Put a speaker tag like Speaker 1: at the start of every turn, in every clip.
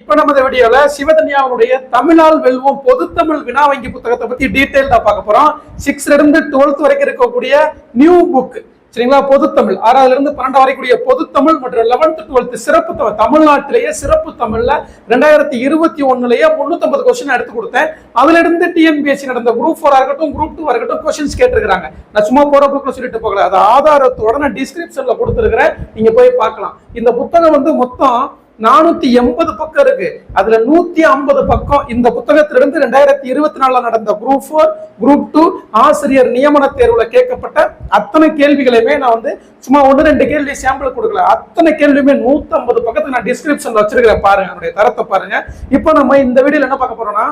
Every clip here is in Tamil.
Speaker 1: இப்ப நம்ம இந்த வீடியோல சிவதன்யாவுடைய தமிழால் வெல்வோம் பொதுத்தமிழ் வினா வங்கி புத்தகத்தை பத்தி டீடைல்டா பார்க்க போறோம். 6th இருந்து 12th வரைக்கும் இருக்கக்கூடிய நியூ புக் சரிங்களா. பொதுத்தமிழ் 6th இருந்து 12 வரைக்கூடிய பொதுத்தமிழ் மற்றும் 11th 12th சிறப்பு தமிழ்நாட்டிலேயே சிறப்பு தமிழ்ல 2021லயே 350 கொஸ்டின் எடுத்து கொடுத்தேன். அதுல இருந்து டிஎன்பிஎஸ்சி நடந்த குரூப் 4 இருக்கட்டும் குரூப் 2 இருக்கட்டும் கொஸ்டின்ஸ் கேட்டிருக்காங்க. நான் சும்மா போற புக்ல சொல்லிட்டு போகல, அது ஆதாரத்தோட நான் டிஸ்கிரிப்ஷன்ல கொடுத்துருக்கிறேன், நீங்க போய் பார்க்கலாம். இந்த புத்தகம் வந்து மொத்தம் 480 பக்கம் இருக்கு. அதுல 150 பக்கம் இந்த புத்தகத்திலிருந்து 2024 நடந்த குரூப் 4 குரூப் 2 ஆசிரியர் நியமன தேர்வுல கேட்கப்பட்ட அத்தனை கேள்விகளையுமே நான் வந்து சும்மா 1-2 கேள்வி சாம்பிள் கொடுக்கல, அத்தனை கேள்வியுமே 150 பக்கத்துக்கு நான் டிஸ்கிரிப்ஷன்ல வச்சிருக்கிறேன். பாருங்க அதனுடைய தரத்தை பாருங்க. இப்போ நம்ம இந்த வீடியோல என்ன பார்க்க போறோம்னா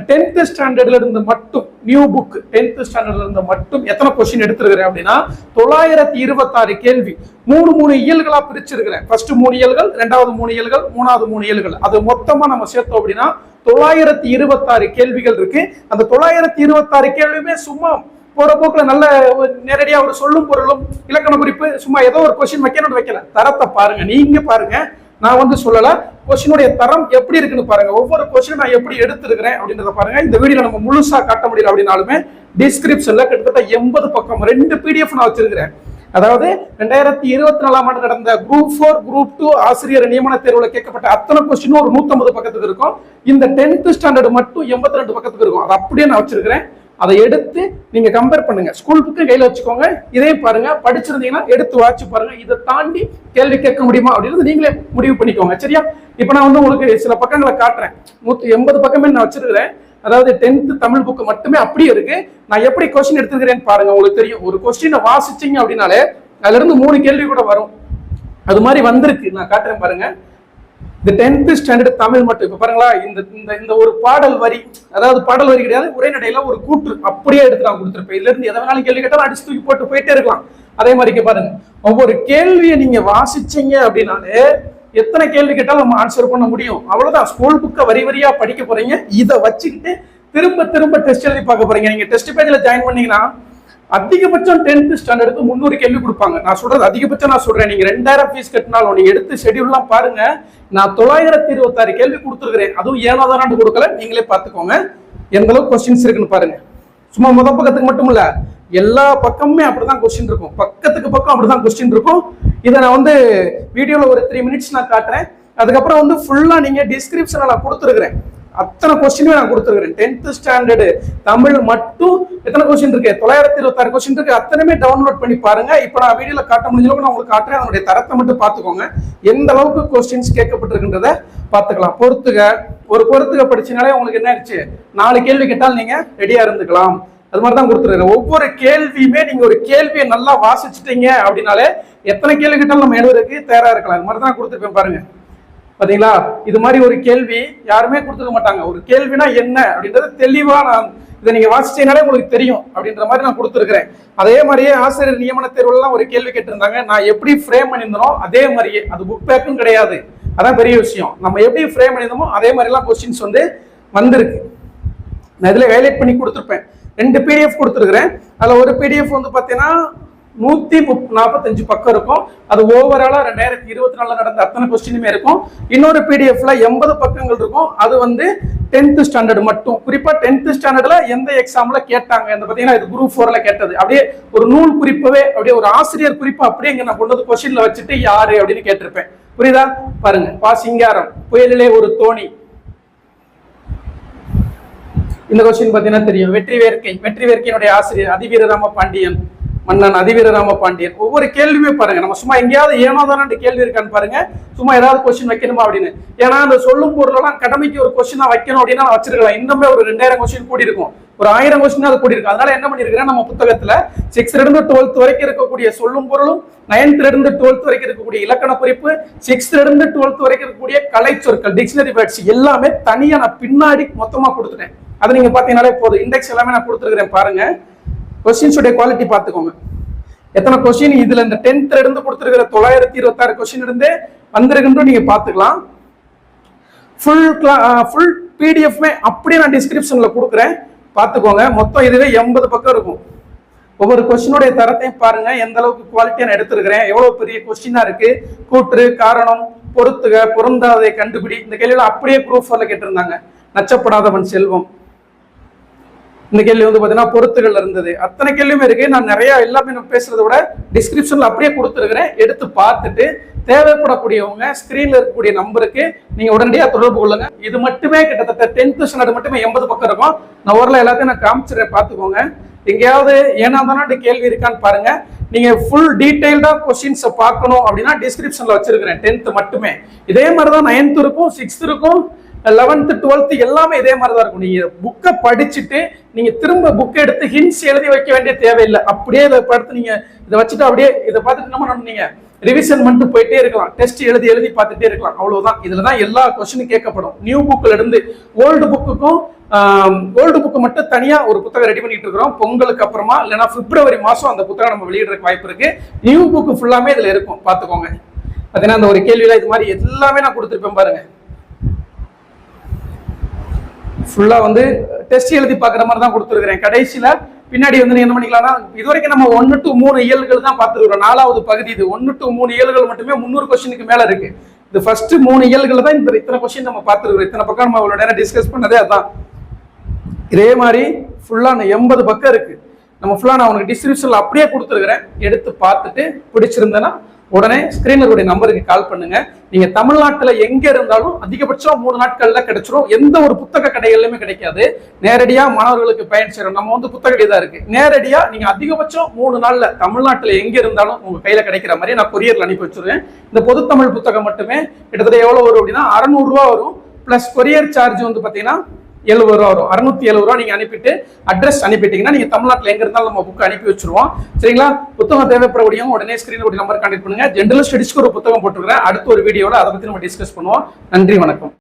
Speaker 1: 10th ஸ்டாண்டர்ட்ல இருந்து மட்டும் நியூ புக் 10th ஸ்டாண்டர்ட்ல இருந்து மட்டும் எத்தனை கொஸ்டின் எடுத்திருக்கிறேன் அப்படின்னா 926 கேள்வி 3 இயல்களா பிரிச்சிருக்கிறேன். ஃபர்ஸ்ட் 3 இயல்கள், ரெண்டாவது 3 இயல்கள், மூணாவது 3 இயல்கள், அது மொத்தமா நம்ம சேர்த்தோம் அப்படின்னா 926 கேள்விகள் இருக்கு. அந்த 926 கேள்வியுமே சும்மா போற போக்குல நல்ல நேரடியா ஒரு சொல்லும் பொருளும் இலக்கண குறிப்பு சும்மா ஏதோ ஒரு கொஸ்டின் வைக்கணும்னு வைக்கல. தரத்தை பாருங்க, நீங்க பாருங்க, நான் வந்து சொல்லல. கொஸ்டினுடைய தரம் எப்படி இருக்குன்னு பாருங்க. ஒவ்வொரு கொஸ்டின் நான் எப்படி எடுத்திருக்கிறேன் அப்படின்றத பாருங்க. இந்த வீடியோ நம்ம முழுசா காட்ட முடியல அப்படின்னாலுமே டிஸ்கிரிப்ஷன்ல கிட்டத்தட்ட 80 பக்கம் 2 PDF நான் வச்சிருக்கிறேன். அதாவது 2024 ஆண்டு நடந்த குரூப் 4 குரூப் 2 ஆசிரியர் நியமன தேர்வுல கேட்கப்பட்ட அத்தனை கொஸ்டினும் ஒரு 150 பக்கத்துக்கு இருக்கும். இந்த 10th ஸ்டாண்டர்ட் மட்டும் 82 பக்கத்துக்கு இருக்கும். அது அப்படியே நான் வச்சிருக்கிறேன். அதை எடுத்து நீங்க கம்பேர் பண்ணுங்க. ஸ்கூல் புக்கு கையில வச்சுக்கோங்க, இதையும் பாருங்க, படிச்சிருந்தீங்கன்னா எடுத்து வாட்சி பாருங்க. இதை தாண்டி கேள்வி கேட்க முடியுமா அப்படின்னு நீங்களே முடிவு பண்ணிக்கோங்க. சரியா? இப்ப நான் வந்து உங்களுக்கு சில பக்கங்களை காட்டுறேன். 180 பக்கமே நான் வச்சிருக்கிறேன். அதாவது 10th தமிழ் புக்கு மட்டுமே அப்படியே இருக்கு. நான் எப்படி கொஸ்டின் எடுத்துக்கிறேன்னு பாருங்க. உங்களுக்கு தெரியும், ஒரு கொஸ்டினை வாசிச்சீங்க அப்படின்னாலே அதுல இருந்து 3 கேள்வி கூட வரும். அது மாதிரி வந்திருக்கு, நான் காட்டுறேன் பாருங்க. இந்த 10th ஸ்டாண்டர்ட் தமிழ் மட்டும் இப்ப பாருங்களா, இந்த ஒரு பாடல் வரி, அதாவது பாடல் வரி கிடையாது, உரைநடையில ஒரு கூற்று அப்படியே எடுத்து நான் கொடுத்துருப்பேன். இதுல இருந்து எதை வேணாலும் கேள்வி கேட்டாலும் அடிச்சு தூக்கி போட்டு போயிட்டே இருக்கலாம். அதே மாதிரி பாருங்க, ஒவ்வொரு கேள்வியை நீங்க வாசிச்சீங்க அப்படின்னாலே எத்தனை கேள்வி கேட்டாலும் நம்ம ஆன்சர் பண்ண முடியும். அவ்வளவுதான். ஸ்கூல் புக்கை வரி வரியா படிக்க போறீங்க. இதை வச்சுக்கிட்டு திரும்ப திரும்ப டெஸ்ட் எழுதி பார்க்க போறீங்க. நீங்க டெஸ்ட் பேஜ்ல ஜாயின் பண்ணீங்கன்னா அதிகபட்சம் 10th ஸ்டாண்டர்டுக்கு 300 கேள்வி கொடுப்பாங்க. நான் சொல்றது அதிகபட்சம் நான் சொல்றேன். நீங்க 2000 ஃபீஸ் கட்டினாலும் நீங்க எடுத்து ஷெட்யூல்லாம் பாருங்க. நான் 926 கேள்வி கொடுத்துருக்கிறேன். அதுவும் 7வது ஆண்டு கொடுக்கல. நீங்களே பார்த்துக்கோங்க எந்த அளவுக்கு கொஸ்டின்ஸ் இருக்குன்னு பாருங்க. சும்மா முதல் பக்கத்துக்கு மட்டும் இல்ல, எல்லா பக்கமுமே அப்படிதான் கொஸ்டின் இருக்கும். பக்கத்துக்கு பக்கம் அப்படிதான் கொஸ்டின் இருக்கும். இதை நான் வந்து வீடியோல ஒரு 3 minutes நான் காட்டுறேன். அதுக்கப்புறம் வந்து ஃபுல்லா நீங்க டிஸ்கிரிப்ஷன்ல நான் கொடுத்துருக்கிறேன். அத்தனை கொஸ்டினுமே நான் கொடுத்துருக்கிறேன். 10th ஸ்டாண்டர்டு தமிழ் மட்டும் எத்தனை கொஸ்டின் இருக்கு? 926 கொஸ்டின் இருக்கு. அத்தனையுமே டவுன்லோட் பண்ணி பாருங்க. இப்போ நான் வீடியோல காட்ட முடிஞ்ச அளவுக்கு நான் உங்களுக்கு காட்டுறேன். அதனுடைய தரத்தை மட்டும் பார்த்துக்கோங்க. எந்த அளவுக்கு கொஸ்டின்ஸ் கேட்கப்பட்டிருக்குன்றத பார்த்துக்கலாம். பொறுத்துக படிச்சனாலே உங்களுக்கு என்ன ஆயிடுச்சு, 4 கேள்வி கேட்டால் நீங்க ரெடியா இருந்துக்கலாம். அது மாதிரி தான் கொடுத்துருக்கேன். ஒவ்வொரு கேள்வியுமே நீங்க ஒரு கேள்வியை நல்லா வாசிச்சுட்டீங்க அப்படின்னாலே எத்தனை கேள்வி கேட்டாலும் நம்ம எழுதுறதுக்கு தயாரா இருக்கலாம். அது மாதிரி தான் கொடுத்துருப்பேன் பாருங்க. பாத்தீங்களா? இது மாதிரி ஒரு கேள்வி யாருமே கொடுத்துக்க மாட்டாங்க. ஒரு கேள்வினா என்ன அப்படின்றது தெளிவா நான் இதை நீங்க வாசிச்சீங்கனாலே உங்களுக்கு தெரியும் அப்படின்ற மாதிரி நான் கொடுத்துருக்கிறேன். அதே மாதிரியே ஆசிரியர் நியமன தேர்வுலாம் ஒரு கேள்வி கேட்டிருந்தாங்க. நான் எப்படி ஃப்ரேம் பண்ணியிருந்தனோ அதே மாதிரியே, அது புக் பேக்கும் கிடையாது, அதான் பெரிய விஷயம். நம்ம எப்படி ஃப்ரேம் பண்ணியிருந்தோமோ அதே மாதிரிலாம் கொஸ்டின்ஸ் வந்து வந்திருக்கு. நான் இதுல ஹைலைட் பண்ணி கொடுத்துருப்பேன். 2 PDF கொடுத்துருக்கிறேன். அதுல ஒரு PDF வந்து பாத்தீங்கன்னா 145 பக்கம் இருக்கும். அது ஓவராலா 2024 நடந்த அத்தனை கொஸ்டினுமே இருக்கும். இன்னொரு PDFல 80 பக்கங்கள் இருக்கும். அது வந்து 10th ஸ்டாண்டர்ட் மட்டும். குறிப்பா 10th ஸ்டாண்டர்ட்ல எந்த எக்ஸாம்ல கேட்டாங்க, இந்த பாத்தீங்கன்னா இது குரூப் 4ல கேட்டது. அப்படியே ஒரு நூல் குறிப்பவே, அப்படியே ஒரு ஆசிரியர் குறிப்பு அப்படியே இங்க நான் கொண்டு வந்து கொஸ்டின்ல வச்சுட்டு யாரு அப்படின்னு கேட்டிருப்பேன். புரியுதா? பாருங்க, சிங்காரம் புயலிலே ஒரு தோணி. இந்த கொஸ்டின் பாத்தீங்கன்னா தெரியும். வெற்றி வேர்க்கையினுடைய ஆசிரியர் அதிவீரராம பாண்டியன், மன்னன் அதிவீரராம பாண்டியன். ஒவ்வொரு கேள்வியுமே பாருங்க, நம்ம சும்மா எங்கேயாவது ஏனோதான கேள்வி இருக்கான்னு பாருங்க. சும்மா ஏதாவது கொஸ்டின் வைக்கணுமா அப்படின்னு. ஏன்னா அந்த சொல்லும் பொருளெல்லாம் கடமைக்கு ஒரு கொஸ்டினா வைக்கணும் அப்படின்னா நான் வச்சிருக்கலாம். இன்னுமே ஒரு 2000 கொஸ்டின் கூடி இருக்கும், ஒரு 1000 கொஸ்டின் அது கூடி இருக்கும். அதனால என்ன பண்ணிருக்கிறேன், நம்ம புத்தகத்துல 6th இருந்து 12th வரைக்கும் இருக்கக்கூடிய சொல்லும் பொருளும், 9th இருந்து 12th வரைக்கும் இருக்கக்கூடிய இலக்கண குறிப்பு, 6th இருந்து 12th வரைக்கும் இருக்கக்கூடிய கலை சொற்கள் டிக்ஷனரி வேர்ட்ஸ் எல்லாமே தனியா நான் பின்னாடி மொத்தமா கொடுத்துட்டேன். அதை நீங்க பாத்தீங்கன்னாலே போதும். இண்டெக்ஸ் எல்லாமே நான் கொடுத்துருக்கிறேன் பாருங்க. கொஸ்டின்ஸ் உடைய குவாலிட்டி பார்த்துக்கோங்க. எத்தனை கொஸ்டின் இதுல இந்த 10th இருந்து கொடுத்துருக்கிற 926 கொஸ்டின் இருந்தே வந்திருக்குன்னு நீங்க பாத்துக்கலாம். ஃபுல் பிடிஎஃப்மே அப்படியே நான் டிஸ்கிரிப்ஷன்ல கொடுக்குறேன், பார்த்துக்கோங்க. மொத்தம் இதுவே 80 பக்கம் இருக்கும். ஒவ்வொரு கொஸ்டினுடைய தரத்தையும் பாருங்க, எந்த அளவுக்கு குவாலிட்டியா நான் எடுத்திருக்கிறேன், எவ்வளவு பெரிய கொஸ்டினா இருக்கு, கூற்று, காரணம், பொருத்துக, பொருந்தாதை கண்டுபிடி, இந்த கேள்வியெல்லாம் அப்படியே ப்ரூஃப் கேட்டிருந்தாங்க. நச்சப்படாதவன் செல்வம், இந்த கேள்வி வந்து பாத்தீங்கன்னா பொருத்துகள் இருந்தது. அத்தனை கேள்வியுமே இருக்கு. நான் நிறைய எல்லாமே நம்ம பேசுறத விட டிஸ்கிரிப்ஷன்ல அப்படியே கொடுத்துருக்கிறேன். எடுத்து பார்த்துட்டு தேவைப்படக்கூடியவங்க ஸ்கிரீன்ல இருக்கக்கூடிய நம்பருக்கு நீங்க உடனடியாக தொடர்பு கொள்ளுங்க. இது மட்டுமே கிட்டத்தட்ட 10th ஸ்டாண்டர்ட் மட்டுமே 80 பக்கம் இருக்கும். நான் ஊர்ல எல்லாத்தையும் நான் காமிச்சிடுறேன், பார்த்துக்கோங்க. எங்கேயாவது ஏன்னா தானே கேள்வி இருக்கான்னு பாருங்க. நீங்க ஃபுல் டீடைல்டா கொஸ்டின்ஸை பார்க்கணும் அப்படின்னா டிஸ்கிரிப்ஷன்ல வச்சிருக்கிறேன். 10th மட்டுமே இதே மாதிரிதான் 9th இருக்கும், 6th இருக்கும், 11th 12th எல்லாமே இதே மாதிரி தான் இருக்கும். நீங்க புக்கை படிச்சுட்டு நீங்க திரும்ப புக்கை எடுத்து ஹிண்ட்ஸ் எழுதி வைக்க வேண்டிய தேவையில்லை. அப்படியே இதை பார்த்து நீங்க இதை வச்சுட்டு அப்படியே இதை பார்த்துட்டு நம்ம நீங்க ரிவிஷன் பண்ணிட்டு போயிட்டே இருக்கலாம். டெஸ்ட் எழுதி எழுதி பார்த்துட்டே இருக்கலாம். அவ்வளவுதான். இதுலதான் எல்லா கொஸ்டினும் கேட்கப்படும். நியூ புக்ல இருந்து ஓல்டு புக்குக்கும் ஓல்டு புக்கு மட்டும் தனியா ஒரு புத்தகம் ரெடி பண்ணிட்டு இருக்கிறோம். பொங்கலுக்கு அப்புறமா இல்லைன்னா பிப்ரவரி மாசம் அந்த புத்தகம் நம்ம வெளியிடறதுக்கு வாய்ப்பு இருக்கு. நியூ புக்கு ஃபுல்லாமே இதுல இருக்கும், பாத்துக்கோங்க. பார்த்தீங்கன்னா அந்த ஒரு கேள்வியில இது மாதிரி எல்லாமே நான் கொடுத்துருப்பேன் பாருங்க. ஃபுல்லா வந்து டெஸ்ட் எழுதி பார்க்குற மாதிரி தான் கொடுத்துருக்கிறேன். கடைசியில பின்னாடி வந்து என்ன பண்ணிக்கலாம்னா, இது வரைக்கும் நம்ம 1 to 3 இயல்கள் தான் பார்த்துருக்கிறோம். 4வது பகுதி இது. 1 to 3 இயல்கள் மட்டுமே 300 கொஸ்டினுக்கு மேல இருக்கு. இது ஃபர்ஸ்ட் 3 இயல்கள் தான் இந்த இத்தனை கொஸ்டின் நம்ம பார்த்துருக்கிறோம். இத்தனை பக்கம் நம்ம அவ்வளோ நேரம் டிஸ்கஸ் பண்ணதே அதான். இதே மாதிரி ஃபுல்லா 80 பக்கம் இருக்கு. நம்ம ஃபுல்லா நான் உனக்கு டிஸ்கிரிப்ஷன்ல அப்படியே கொடுத்துருக்கிறேன். எடுத்து பார்த்துட்டு பிடிச்சிருந்தேன்னா உடனே ஸ்கிரீன்ல கூடிய நம்பருக்கு கால் பண்ணுங்க. நீங்க தமிழ்நாட்டுல எங்க இருந்தாலும் அதிகபட்சம் 3 நாட்கள்ல கிடைச்சிரும். எந்த ஒரு புத்தக கடைகள்லயுமே கிடைக்காது. நேரடியா மாணவர்களுக்கு பயன் செய்யறோம். நம்ம வந்து புத்தக கடை தான் இருக்கு. நேரடியா நீங்க அதிகபட்சம் 3 நாள்ல தமிழ்நாட்டுல எங்க இருந்தாலும் உங்க கையில கிடைக்கிற மாதிரி நான் கொரியர்ல அனுப்பி வச்சிருவேன். இந்த பொதுத்தமிழ் புத்தகம் மட்டுமே கிட்டத்தட்ட எவ்வளவு வரும் அப்படின்னா 600 ரூபா வரும். பிளஸ் கொரியர் சார்ஜ் வந்து பாத்தீங்கன்னா 70 ரூபா வரும். 670 ரூபா நீங்க அனுப்பிட்டு அட்ரஸ் அனுப்பிட்டீங்கன்னா நீங்க தமிழ்நாட்டில் எங்க இருந்தாலும் நம்ம புக் அனுப்பி வச்சிருவோம். சரிங்களா? புத்தகம் தேவைப்படக்கூடியவங்க உடனே ஸ்கிரீன் நம்பர் கான்டெக்ட் பண்ணுங்க. ஜெனரல் ஸ்டடிஸ்க்கு ஒரு புத்தகம் போட்டுருக்கேன். அடுத்த ஒரு வீடியோல அதை பத்தி நம்ம டிஸ்கஸ் பண்ணுவோம். நன்றி, வணக்கம்.